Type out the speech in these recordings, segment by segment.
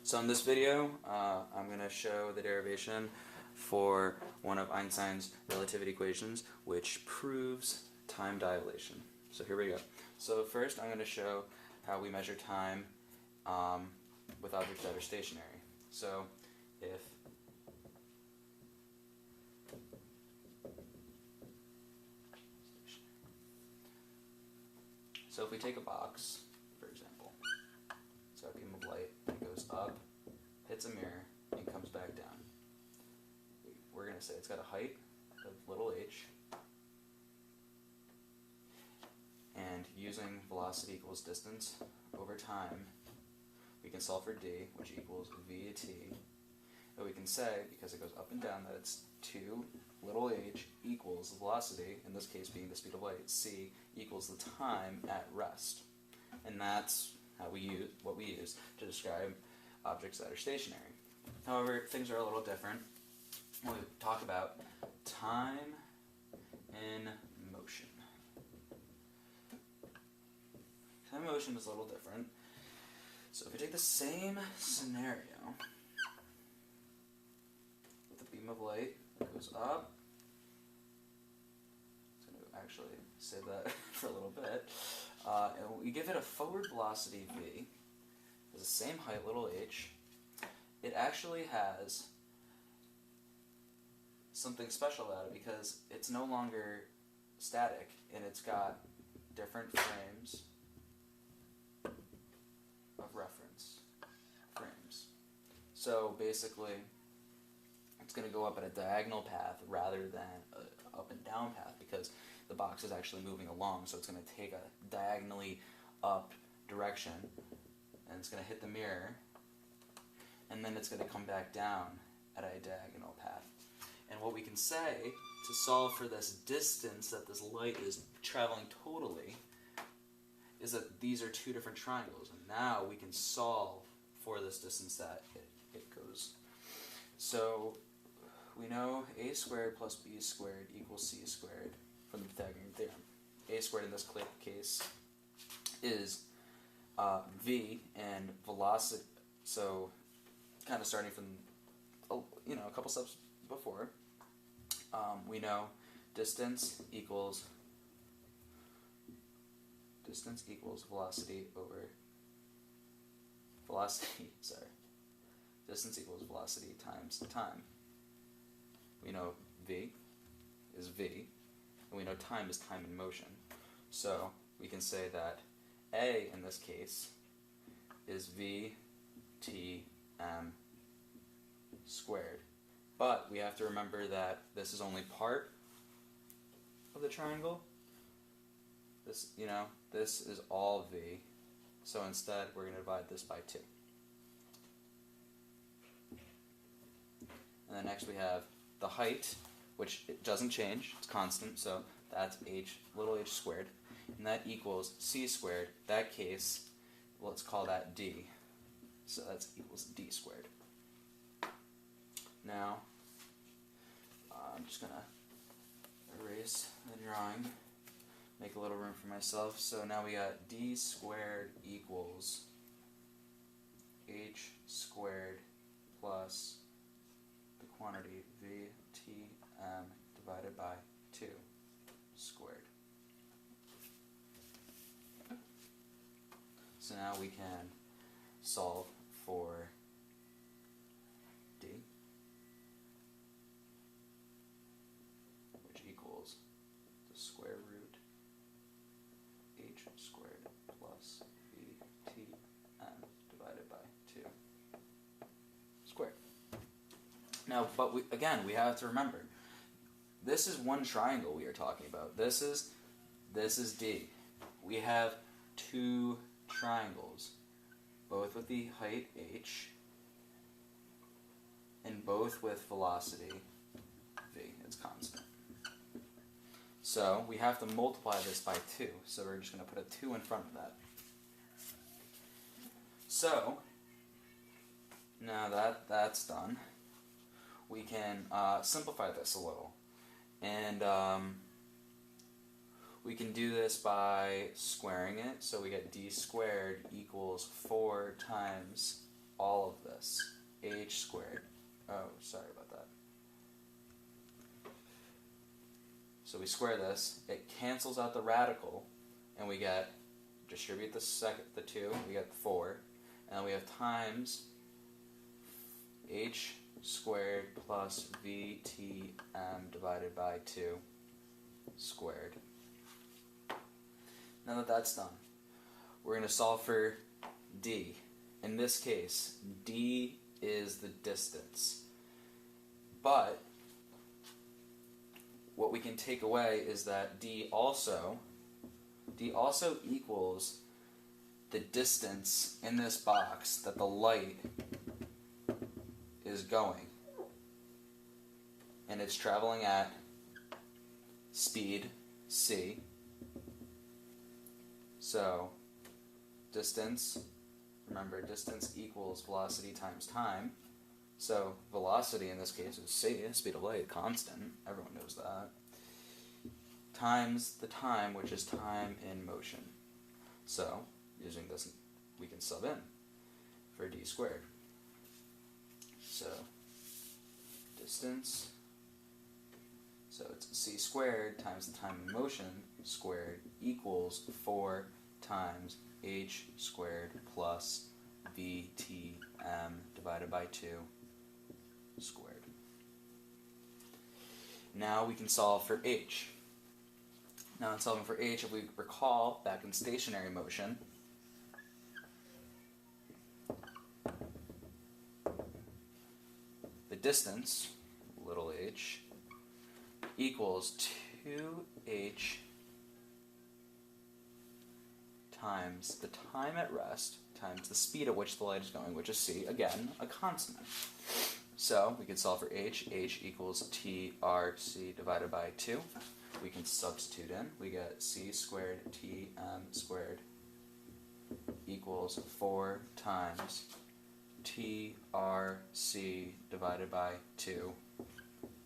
So in this video, I'm going to show the derivation for one of Einstein's relativity equations, which proves time dilation. So here we go. So first, I'm going to show how we measure time with objects that are stationary. So if we take a box, for example, it's got a beam of light, it goes up, hits a mirror, and comes back down. We're going to say it's got a height of little h, and using velocity equals distance over time, we can solve for d, which equals v t. And we can say, because it goes up and down, that it's 2 little h equals the velocity, in this case being the speed of light, c, equals the time at rest. And that's how we use what we use to describe objects that are stationary. However, things are a little different when we talk about time in motion. Time in motion is a little different. So if we take the same scenario with a beam of light that goes up, I'm going to actually save that for a little bit, and we give it a forward velocity v, has the same height, little h, it actually has something special about it because it's no longer static and it's got different frames of reference frames. So basically, it's going to go up at a diagonal path rather than an up and down path because the box is actually moving along, so it's going to take a diagonally up direction and it's going to hit the mirror, and then it's going to come back down at a diagonal path. And what we can say to solve for this distance that this light is traveling totally is that these are two different triangles, and now we can solve for this distance that it goes. So we know a squared plus b squared equals c squared from the Pythagorean theorem. A squared in this case is v, and velocity, so kind of starting from a couple steps before, we know distance equals velocity over distance equals velocity times time. We know v is v, and we know time is time in motion. So we can say that a in this case is v t m squared. But we have to remember that this is only part of the triangle. This is all v. So instead, we're going to divide this by 2. And then next we have the height, which it doesn't change. It's constant, so that's little h squared. And that equals c squared. That case, let's call that d. So that's equals d squared. Now, I'm just going to erase the drawing, make a little room for myself. So now we got d squared equals h squared plus the quantity v t m divided by 2 squared. So now we can solve for d, which equals the square root h squared plus v t m divided by 2 squared. Now, but we have to remember, this is one triangle we are talking about. This is d. We have two triangles, both with the height h and both with velocity v. It's constant. So we have to multiply this by 2. So we're just going to put a 2 in front of that. So now that that's done, we can simplify this a little. And we can do this by squaring it. So we get d squared equals 4 times all of this. H squared. Oh, sorry about that. So we square this, it cancels out the radical, and we get, distribute the 2, we get 4, and then we have times h squared plus vtm divided by 2 squared. Now that that's done, we're going to solve for d. In this case, d is the distance. But what we can take away is that d also equals the distance in this box that the light is going. And it's traveling at speed c. So distance, remember, distance equals velocity times time. So velocity in this case is c, speed of light, constant. Everyone knows that. Times the time, which is time in motion. So using this, we can sub in for d squared. So distance, so it's c squared times the time in motion squared equals 4 times h squared plus vtm divided by 2 squared. Now we can solve for h. Now in solving for h, if we recall back in stationary motion, the distance, little h, equals 2h times the time at rest times the speed at which the light is going, which is c, again, a constant. So we can solve for h. H equals trc divided by 2. We can substitute in. We get c squared tm squared equals 4 times trc divided by 2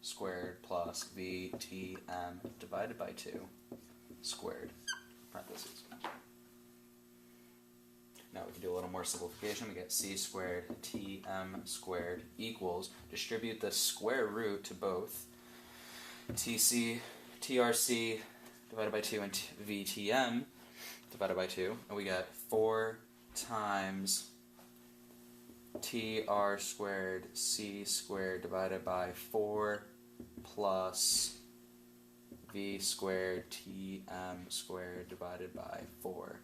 squared plus vtm divided by 2 squared, parentheses. Now we can do a little more simplification. We get c squared tm squared equals, distribute the square root to both, trc divided by 2 and vtm divided by 2, and we get 4 times tr squared c squared divided by 4 plus v squared tm squared divided by 4.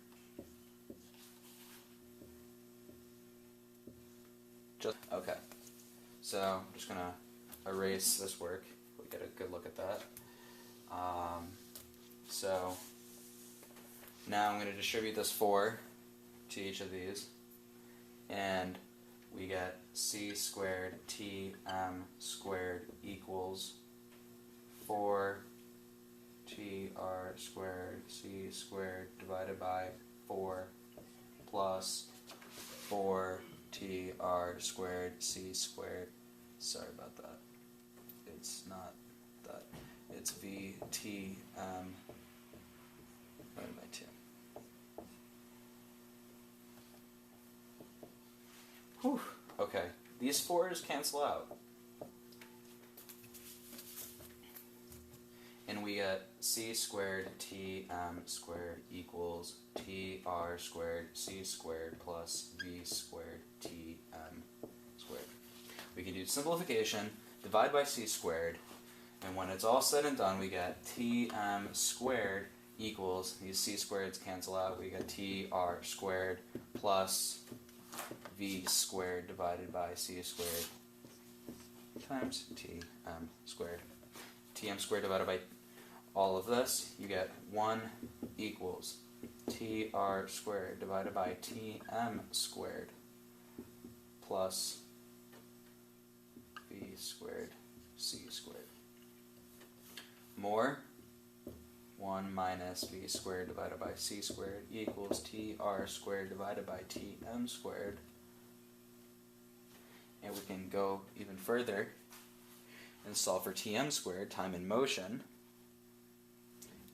Okay, so I'm just going to erase this work. We'll get a good look at that. So now I'm going to distribute this 4 to each of these, and we get c squared tm squared equals 4 tr squared c squared divided by 4 plus 4 tr squared c squared. Sorry about that. It's not that. It's vtm divided by 2. Whew. Okay, these 4's cancel out. And we get c squared tm squared equals tr squared c squared plus v squared tm squared. We can do simplification, divide by c squared, and when it's all said and done, we get tm squared equals, these c squareds cancel out, we get tr squared plus v squared divided by c squared times tm squared. Tm squared divided by all of this, you get 1 equals tr squared divided by tm squared plus v squared c squared. More 1 minus v squared divided by c squared equals tr squared divided by tm squared. And we can go even further and solve for tm squared, time in motion,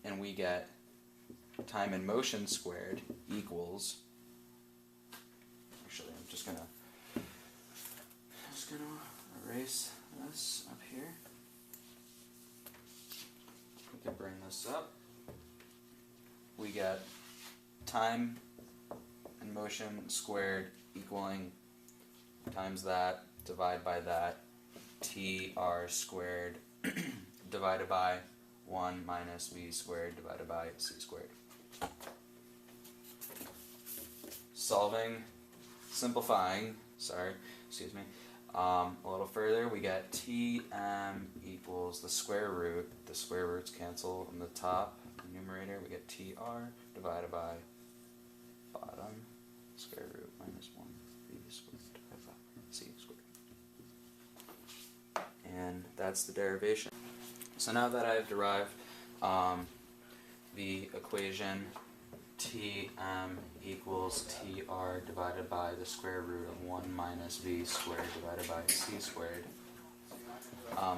and we get time in motion squared equals, actually I'm just going to this up, we get time and motion squared equaling times that, divide by that, TR squared divided by 1 minus V squared divided by C squared. Simplifying, a little further, we get Tm equals the square root. The square roots cancel from the top, the numerator, we get Tr divided by bottom square root minus 1 V squared divided by C squared. And that's the derivation. So now that I've derived the equation Tm equals Tr divided by the square root of 1 minus V squared divided by C squared,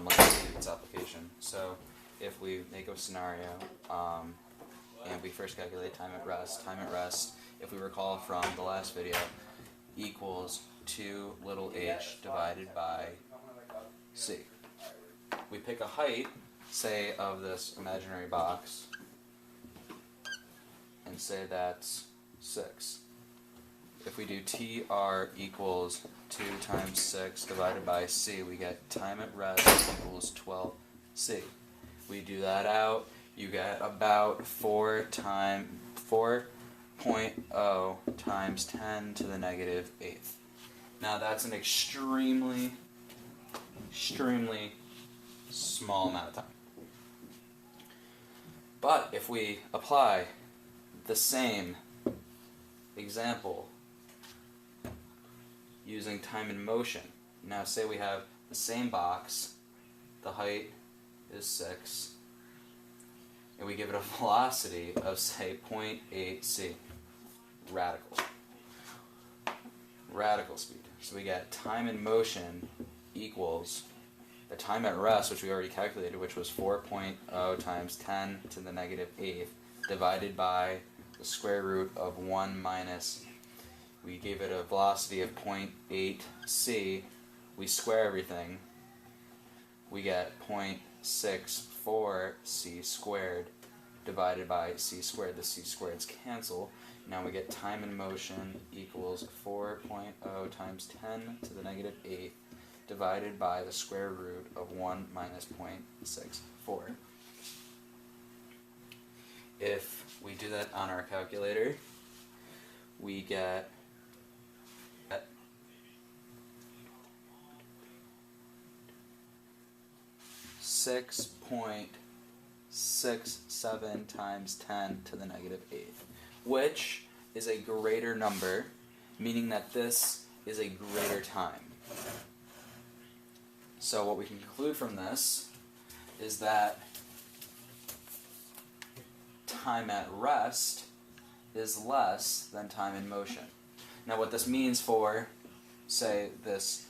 let's see its application. So if we make a scenario and we first calculate time at rest, if we recall from the last video, equals 2 little h divided by c. We pick a height, say, of this imaginary box, and say that's 6. If we do TR equals 2 times 6 divided by C, we get time at rest equals 12C. We do that out, you get about 4.0 times 10 to the negative 8th. Now that's an extremely small amount of time. But if we apply the same example using time and motion, now say we have the same box, the height is 6, and we give it a velocity of, say, 0.8 c, radical speed. So we get time in motion equals the time at rest, which we already calculated, which was 4.0 times 10 to the negative 8th, divided by the square root of 1 minus, we gave it a velocity of 0.8 c, we square everything, we get 0.64 c squared divided by c squared. The c squareds cancel. Now we get time in motion equals 4.0 times 10 to the negative 8th divided by the square root of 1 minus 0.64. If we do that on our calculator, we get 6.67 times 10 to the negative 8th, which is a greater number, meaning that this is a greater time. So what we can conclude from this is that time at rest is less than time in motion. Now what this means for, say, this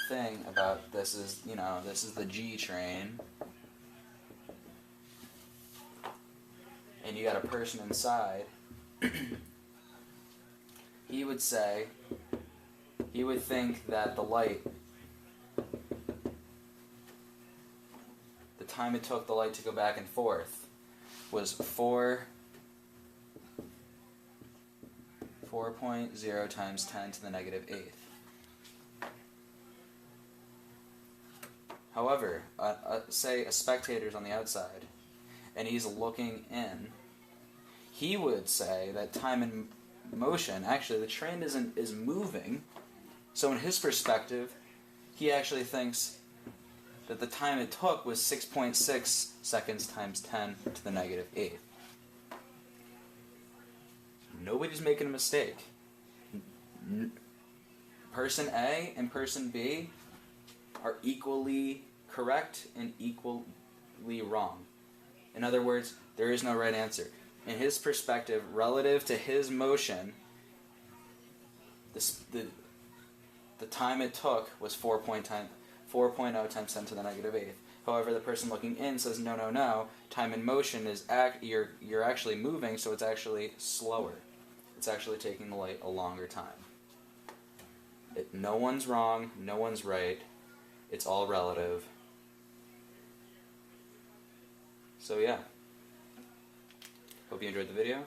thing about this is, this is the G train, and you got a person inside, he would think that the light, the time it took the light to go back and forth was 4.0 times 10 to the negative 8th. However, say a spectator's on the outside, and he's looking in, he would say that time in motion, actually the train is moving, so in his perspective, he actually thinks that the time it took was 6.6 seconds times 10 to the negative 8th. Nobody's making a mistake. Person A and person B are equally correct and equally wrong. In other words, there is no right answer. In his perspective, relative to his motion, the time it took was 4.0 times 10 to the negative 8th. However, the person looking in says, no, time in motion is, you're actually moving, so it's actually slower. It's actually taking the light a longer time. No one's wrong, no one's right, it's all relative. So yeah, Hope you enjoyed the video.